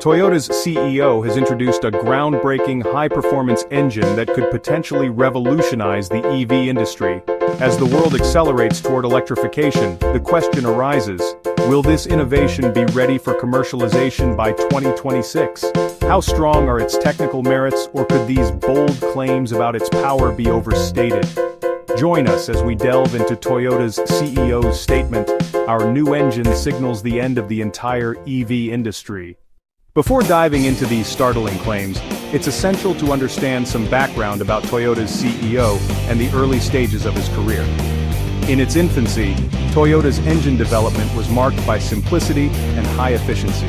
Toyota's CEO has introduced a groundbreaking high-performance engine that could potentially revolutionize the EV industry. As the world accelerates toward electrification, the question arises, will this innovation be ready for commercialization by 2026? How strong are its technical merits, or could these bold claims about its power be overstated? Join us as we delve into Toyota's CEO's statement, "Our new engine signals the end of the entire EV industry." Before diving into these startling claims, it's essential to understand some background about Toyota's CEO and the early stages of his career. In its infancy, Toyota's engine development was marked by simplicity and high efficiency.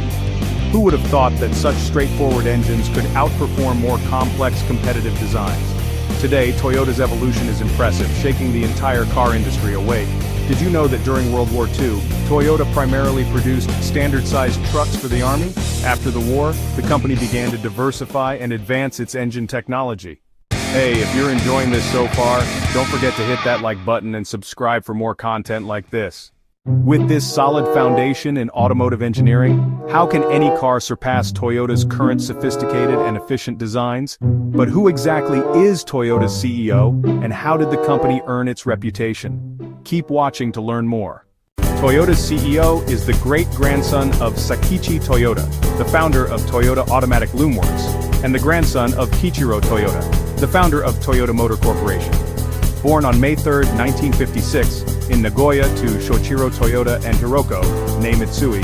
Who would have thought that such straightforward engines could outperform more complex competitive designs? Today, Toyota's evolution is impressive, shaking the entire car industry awake. Did you know that during World War II, Toyota primarily produced standard-sized trucks for the Army? After the war, the company began to diversify and advance its engine technology. Hey, if you're enjoying this so far, don't forget to hit that like button and subscribe for more content like this. With this solid foundation in automotive engineering, how can any car surpass Toyota's current sophisticated and efficient designs? But who exactly is Toyota's CEO, and how did the company earn its reputation? Keep watching to learn more. Toyota's CEO is the great-grandson of Sakichi Toyota, the founder of Toyota Automatic Loomworks, and the grandson of Kiichiro Toyota, the founder of Toyota Motor Corporation. Born on May 3, 1956, in Nagoya to Shoichiro Toyota and Hiroko, née Mitsui,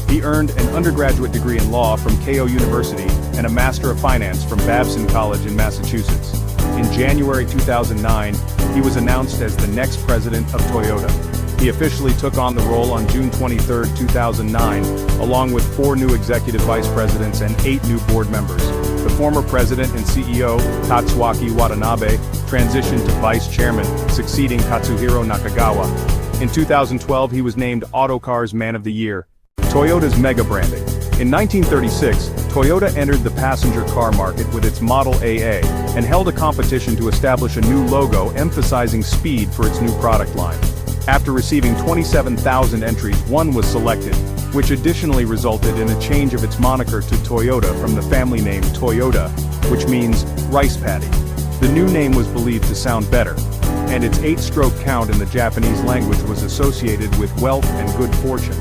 he earned an undergraduate degree in law from Keio University and a Master of Finance from Babson College in Massachusetts. In January 2009, he was announced as the next president of Toyota. He officially took on the role on June 23, 2009, along with 4 new executive vice presidents and 8 new board members. The former president and CEO, Tatsuaki Watanabe, transitioned to vice chairman, succeeding Katsuhiro Nakagawa. In 2012, he was named Autocar's Man of the Year. Toyota's mega branding. In 1936, Toyota entered the passenger car market with its Model AA, and held a competition to establish a new logo emphasizing speed for its new product line. After receiving 27,000 entries, one was selected, which additionally resulted in a change of its moniker to Toyota from the family name Toyota, which means rice paddy. The new name was believed to sound better, and its 8-stroke count in the Japanese language was associated with wealth and good fortune.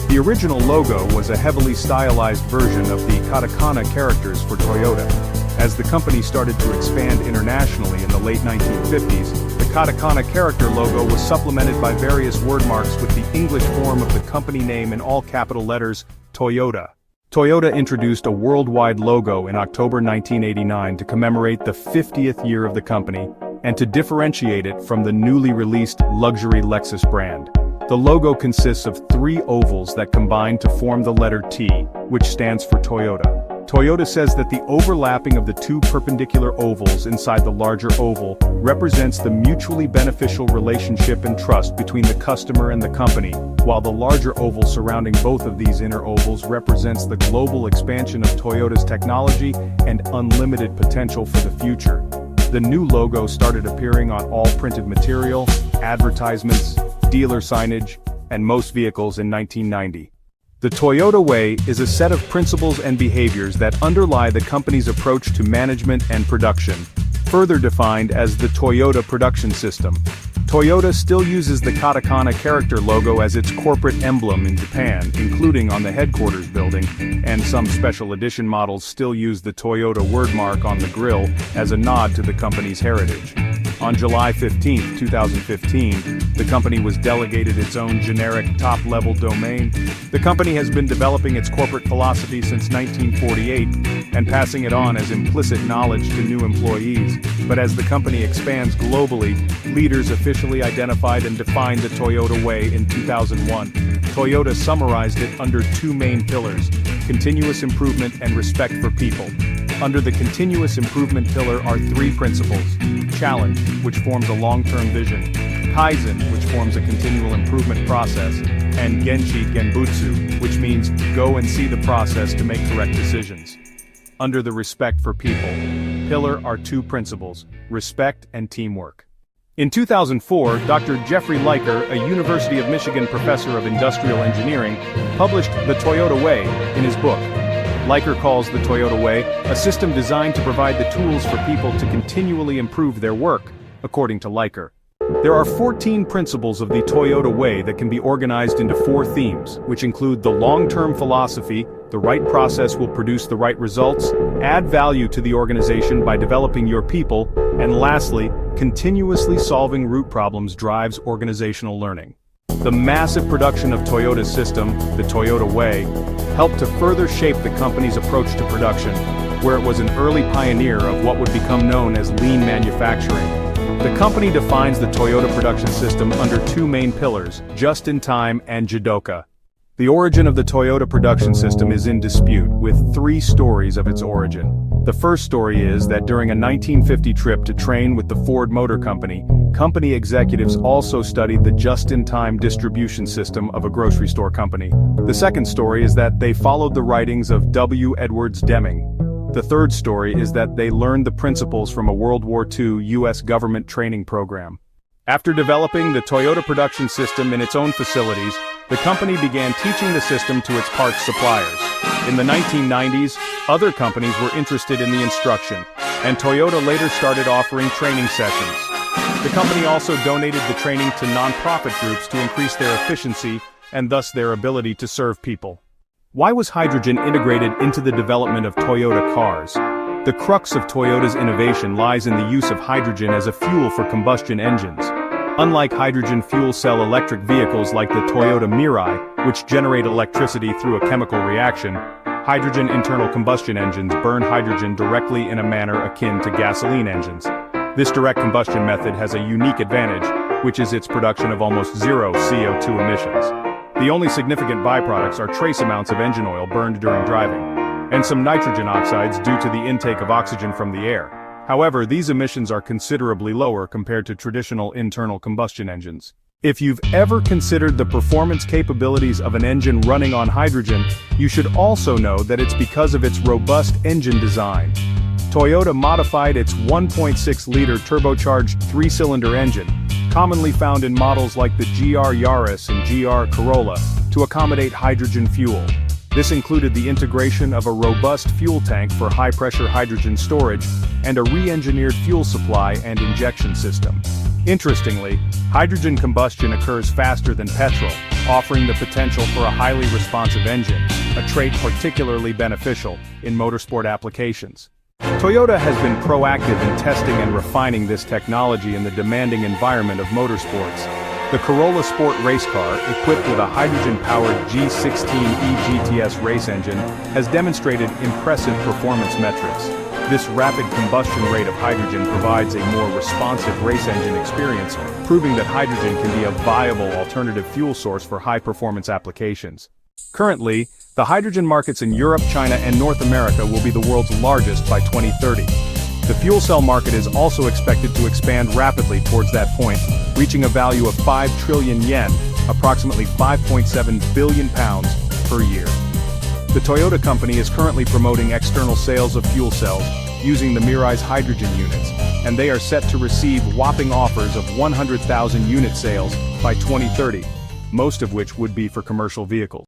The original logo was a heavily stylized version of the katakana characters for Toyota. As the company started to expand internationally in the late 1950s, the katakana character logo was supplemented by various word marks with the English form of the company name in all capital letters, Toyota. Toyota introduced a worldwide logo in October 1989 to commemorate the 50th year of the company, and to differentiate it from the newly released luxury Lexus brand. The logo consists of 3 ovals that combine to form the letter T, which stands for Toyota. Toyota says that the overlapping of the 2 perpendicular ovals inside the larger oval represents the mutually beneficial relationship and trust between the customer and the company, while the larger oval surrounding both of these inner ovals represents the global expansion of Toyota's technology and unlimited potential for the future. The new logo started appearing on all printed material, advertisements, dealer signage, and most vehicles in 1990. The Toyota Way is a set of principles and behaviors that underlie the company's approach to management and production, further defined as the Toyota Production System. Toyota still uses the katakana character logo as its corporate emblem in Japan, including on the headquarters building, and some special edition models still use the Toyota word mark on the grille as a nod to the company's heritage. On July 15, 2015, the company was delegated its own generic top-level domain. The company has been developing its corporate philosophy since 1948, and passing it on as implicit knowledge to new employees. But as the company expands globally, leaders officially identified and defined the Toyota Way in 2001. Toyota summarized it under 2 main pillars: continuous improvement and respect for people. Under the continuous improvement pillar are 3 principles: challenge, which forms a long-term vision; kaizen, which forms a continual improvement process; and genshi genbutsu, which means go and see the process to make correct decisions. Under the respect for people pillar are 2 principles: respect and teamwork. In 2004, Dr. Jeffrey Liker, a University of Michigan professor of industrial engineering, published The Toyota Way in his book. Liker calls the Toyota Way a system designed to provide the tools for people to continually improve their work, according to Liker. There are 14 principles of the Toyota Way that can be organized into 4 themes, which include the long-term philosophy, the right process will produce the right results, add value to the organization by developing your people, and lastly, continuously solving root problems drives organizational learning. The massive production of Toyota's system, the Toyota Way, helped to further shape the company's approach to production, where it was an early pioneer of what would become known as lean manufacturing. The company defines the Toyota production system under 2 main pillars, just-in-time and Jidoka. The origin of the Toyota production system is in dispute, with 3 stories of its origin. The first story is that during a 1950 trip to train with the Ford Motor Company, company executives also studied the just-in-time distribution system of a grocery store company. The second story is that they followed the writings of W. Edwards Deming. The third story is that they learned the principles from a World War II U.S. government training program. After developing the Toyota production system in its own facilities, the company began teaching the system to its parts suppliers. In the 1990s, other companies were interested in the instruction, and Toyota later started offering training sessions. The company also donated the training to non-profit groups to increase their efficiency and thus their ability to serve people. Why was hydrogen integrated into the development of Toyota cars? The crux of Toyota's innovation lies in the use of hydrogen as a fuel for combustion engines. Unlike hydrogen fuel cell electric vehicles like the Toyota Mirai, which generate electricity through a chemical reaction, hydrogen internal combustion engines burn hydrogen directly in a manner akin to gasoline engines. This direct combustion method has a unique advantage, which is its production of almost zero CO2 emissions. The only significant byproducts are trace amounts of engine oil burned during driving, and some nitrogen oxides due to the intake of oxygen from the air. However, these emissions are considerably lower compared to traditional internal combustion engines. If you've ever considered the performance capabilities of an engine running on hydrogen, you should also know that it's because of its robust engine design. Toyota modified its 1.6-liter turbocharged 3-cylinder engine, commonly found in models like the GR Yaris and GR Corolla, to accommodate hydrogen fuel. This included the integration of a robust fuel tank for high-pressure hydrogen storage and a re-engineered fuel supply and injection system. Interestingly, hydrogen combustion occurs faster than petrol, offering the potential for a highly responsive engine, a trait particularly beneficial in motorsport applications. Toyota has been proactive in testing and refining this technology in the demanding environment of motorsports. The Corolla Sport race car, equipped with a hydrogen-powered G16 eGTS race engine, has demonstrated impressive performance metrics. This rapid combustion rate of hydrogen provides a more responsive race engine experience, proving that hydrogen can be a viable alternative fuel source for high-performance applications. Currently, the hydrogen markets in Europe, China, and North America will be the world's largest by 2030. The fuel cell market is also expected to expand rapidly towards that point, reaching a value of 5 trillion yen, approximately 5.7 billion pounds, per year. The Toyota company is currently promoting external sales of fuel cells using the Mirai's hydrogen units, and they are set to receive whopping offers of 100,000 unit sales by 2030, most of which would be for commercial vehicles.